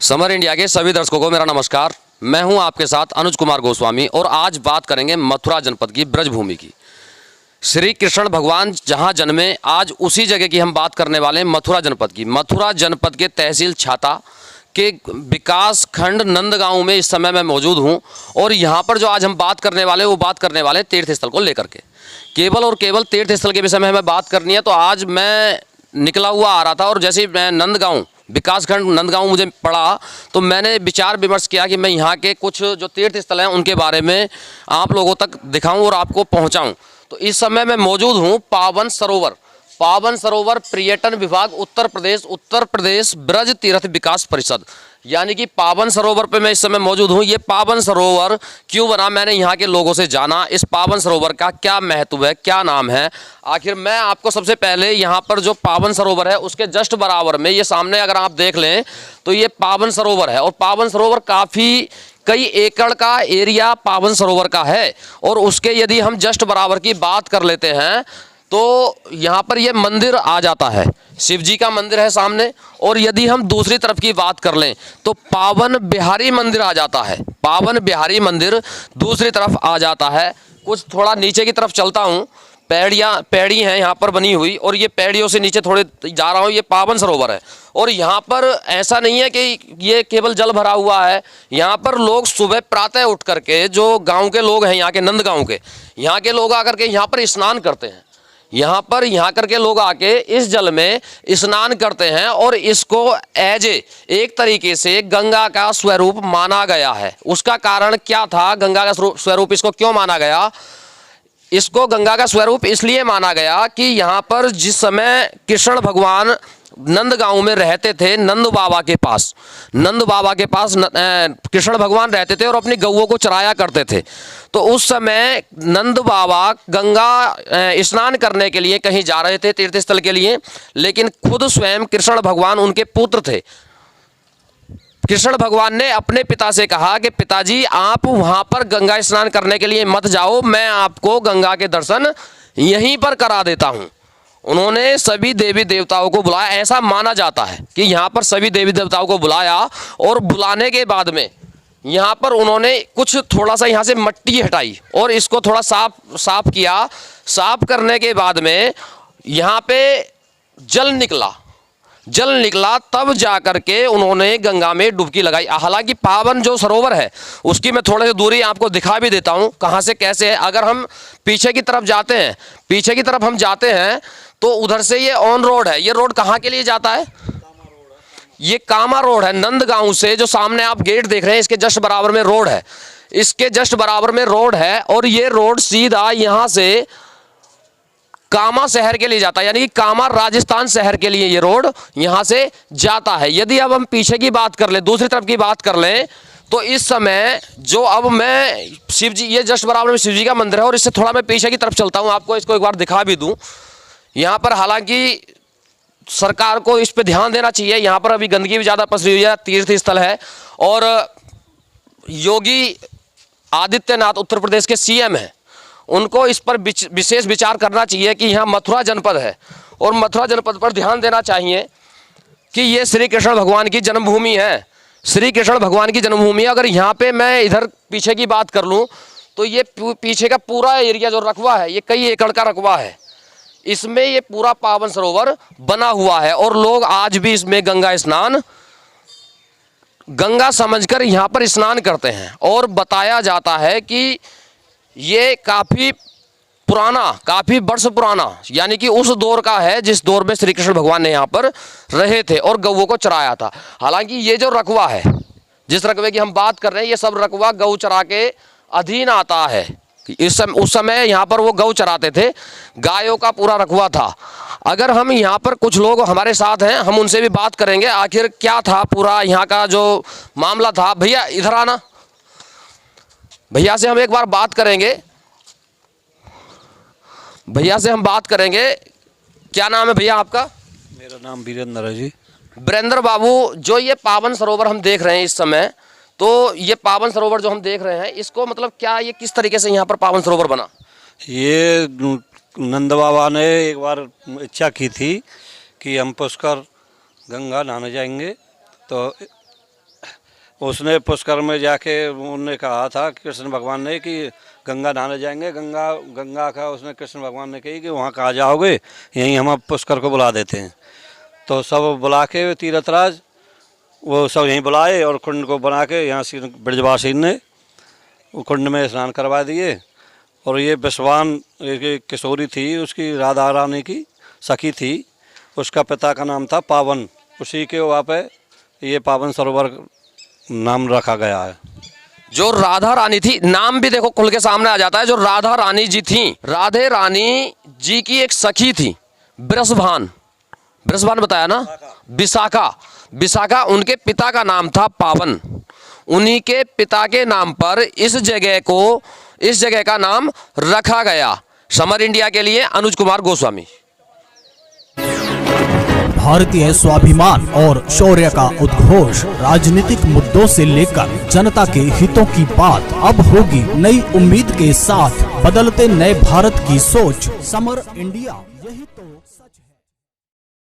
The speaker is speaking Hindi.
समर इंडिया के सभी दर्शकों को मेरा नमस्कार। मैं हूं आपके साथ अनुज कुमार गोस्वामी और आज बात करेंगे मथुरा जनपद की ब्रजभूमि की। श्री कृष्ण भगवान जहां जन्मे आज उसी जगह की हम बात करने वाले हैं, मथुरा जनपद की। मथुरा जनपद के तहसील छाता के विकास खंड नंदगांव में इस समय मैं मौजूद हूं और यहां पर जो आज हम बात करने वाले हैं वो बात करने वाले तीर्थ स्थल को लेकर के। केवल और केवल तीर्थ स्थल के विषय में हमें बात करनी है। तो आज मैं निकला हुआ आ रहा था और जैसे ही मैं नंदगांव विकासखंड नंदगांव मुझे पड़ा तो मैंने विचार विमर्श किया कि मैं यहाँ के कुछ जो तीर्थ स्थल हैं उनके बारे में आप लोगों तक दिखाऊं और आपको पहुँचाऊं। तो इस समय मैं मौजूद हूँ पावन सरोवर पर्यटन विभाग उत्तर प्रदेश ब्रज तीर्थ विकास परिषद यानी कि पावन सरोवर पे मैं इस समय मौजूद हूँ। ये पावन सरोवर क्यों बना, मैंने यहाँ के लोगों से जाना इस पावन सरोवर का क्या महत्व है, क्या नाम है। आखिर मैं आपको सबसे पहले यहाँ पर जो पावन सरोवर है उसके जस्ट बराबर में ये सामने अगर आप देख लें तो ये पावन सरोवर है और पावन सरोवर काफ़ी कई एकड़ का एरिया पावन सरोवर का है। और उसके यदि हम जस्ट बराबर की बात कर लेते हैं तो यहाँ पर ये मंदिर आ जाता है, शिव जी का मंदिर है सामने। और यदि हम दूसरी तरफ की बात कर लें तो पावन बिहारी मंदिर आ जाता है, पावन बिहारी मंदिर दूसरी तरफ आ जाता है। कुछ थोड़ा नीचे की तरफ चलता हूँ, पैड़ी हैं यहाँ पर बनी हुई और ये पैड़ियों से नीचे थोड़े जा रहा हूँ, ये पावन सरोवर है। और यहाँ पर ऐसा नहीं है कि ये केवल जल भरा हुआ है, यहाँ पर लोग सुबह प्रातः उठ करके जो गाँव के लोग हैं यहाँ के नंदगांव के, यहाँ के लोग आकर के यहाँ पर स्नान करते हैं। यहाँ करके लोग आके इस जल में स्नान करते हैं और इसको एक तरीके से गंगा का स्वरूप माना गया है। उसका कारण क्या था, गंगा का स्वरूप इसको क्यों माना गया? इसको गंगा का स्वरूप इसलिए माना गया कि यहाँ पर जिस समय कृष्ण भगवान नंदगांव में रहते थे, नंद बाबा के पास कृष्ण भगवान रहते थे और अपनी गौओं को चराया करते थे। तो उस समय नंद बाबा गंगा स्नान करने के लिए कहीं जा रहे थे तीर्थ स्थल के लिए, लेकिन खुद स्वयं कृष्ण भगवान उनके पुत्र थे। कृष्ण भगवान ने अपने पिता से कहा कि पिताजी आप वहां पर गंगा स्नान करने के लिए मत जाओ, मैं आपको गंगा के दर्शन यहीं पर करा देता हूं। उन्होंने सभी देवी देवताओं को बुलाया, ऐसा माना जाता है कि यहाँ पर सभी देवी देवताओं को बुलाया और बुलाने के बाद में यहाँ पर उन्होंने कुछ थोड़ा सा यहाँ से मिट्टी हटाई और इसको थोड़ा साफ किया। साफ करने के बाद में यहाँ पे जल निकला तब जा करके उन्होंने गंगा में डुबकी लगाई। हालांकि पावन जो सरोवर है उसकी मैं थोड़ी सी दूरी आपको दिखा भी देता हूँ कहाँ से कैसे है। अगर हम पीछे की तरफ जाते हैं तो उधर से ये ऑन रोड है। ये रोड कहाँ के लिए जाता है? ये कामा रोड है। नंदगांव से जो सामने आप गेट देख रहे हैं इसके जस्ट बराबर में रोड है, और ये रोड सीधा यहाँ से कामा शहर के लिए जाता है, यानी कि कामा राजस्थान शहर के लिए ये रोड यहां से जाता है। यदि अब हम पीछे की बात कर लें, दूसरी तरफ की बात कर लें तो इस समय जो अब मैं शिव जी, ये जस्ट बराबर में शिव जी का मंदिर है और इससे थोड़ा मैं पीछे की तरफ चलता हूं, आपको इसको एक बार दिखा भी दूं। यहां पर हालांकि सरकार को इस पर ध्यान देना चाहिए, यहां पर अभी गंदगी भी ज्यादा पसरी हुई है, तीर्थ स्थल है। और योगी आदित्यनाथ उत्तर प्रदेश के सीएम है, उनको इस पर विशेष विचार करना चाहिए कि यहाँ मथुरा जनपद है और मथुरा जनपद पर ध्यान देना चाहिए कि ये श्री कृष्ण भगवान की जन्मभूमि है। अगर यहाँ पे मैं इधर पीछे की बात कर लूँ तो ये पीछे का पूरा एरिया जो रकबा है ये कई एकड़ का रकबा है, इसमें ये पूरा पावन सरोवर बना हुआ है और लोग आज भी इसमें गंगा समझकर यहाँ पर स्नान करते हैं। और बताया जाता है कि ये काफी वर्ष पुराना यानी कि उस दौर का है जिस दौर में श्री कृष्ण भगवान ने यहाँ पर रहे थे और गौओं को चराया था। हालांकि ये जो रकबा है, जिस रकबे की हम बात कर रहे हैं, ये सब रकबा गौ चरा के अधीन आता है। उस समय यहाँ पर वो गौ चराते थे, गायों का पूरा रकबा था। अगर हम यहाँ पर कुछ लोग हमारे साथ हैं, हम उनसे भी बात करेंगे आखिर क्या था पूरा यहाँ का जो मामला था। भैया इधर आना, भैया से हम एक बार बात करेंगे। क्या नाम है भैया आपका? मेरा नाम वीरेंद्र है जी। वीरेंद्र बाबू, जो ये पावन सरोवर हम देख रहे हैं इस समय, तो ये पावन सरोवर जो हम देख रहे हैं इसको मतलब क्या ये किस तरीके से यहाँ पर पावन सरोवर बना? ये नंद बाबा ने एक बार इच्छा की थी कि हम पुष्कर गंगा नहाने जाएंगे, तो उसने पुष्कर में जाके उन्होंने कहा था कृष्ण भगवान ने कि गंगा नहाने जाएंगे। गंगा का उसने कृष्ण भगवान ने कही कि वहाँ कहाँ जाओगे, यहीं हम पुष्कर को बुला देते हैं। तो सब बुला के तीर्थराज वो सब यहीं बुलाए और कुंड को बना के यहाँ से ब्रजवासी ने वो कुंड में स्नान करवा दिए। और ये विश्वान एक किशोरी थी, उसकी राधा रानी की सखी थी, उसका पिता का नाम था पावन, उसी के वहाँ पे ये पावन सरोवर नाम रखा गया है। जो राधा रानी थी, नाम भी देखो खुल के सामने आ जाता है, जो राधा रानी जी थी, राधे रानी जी की एक सखी थी बृषभान बताया ना, विशाखा, उनके पिता का नाम था पावन। उन्हीं के पिता के नाम पर इस जगह का नाम रखा गया। समर इंडिया के लिए अनुज कुमार गोस्वामी। भारतीय स्वाभिमान और शौर्य का उद्घोष, राजनीतिक मुद्दों से लेकर जनता के हितों की बात अब होगी नई उम्मीद के साथ, बदलते नए भारत की सोच। समर इंडिया, यही तो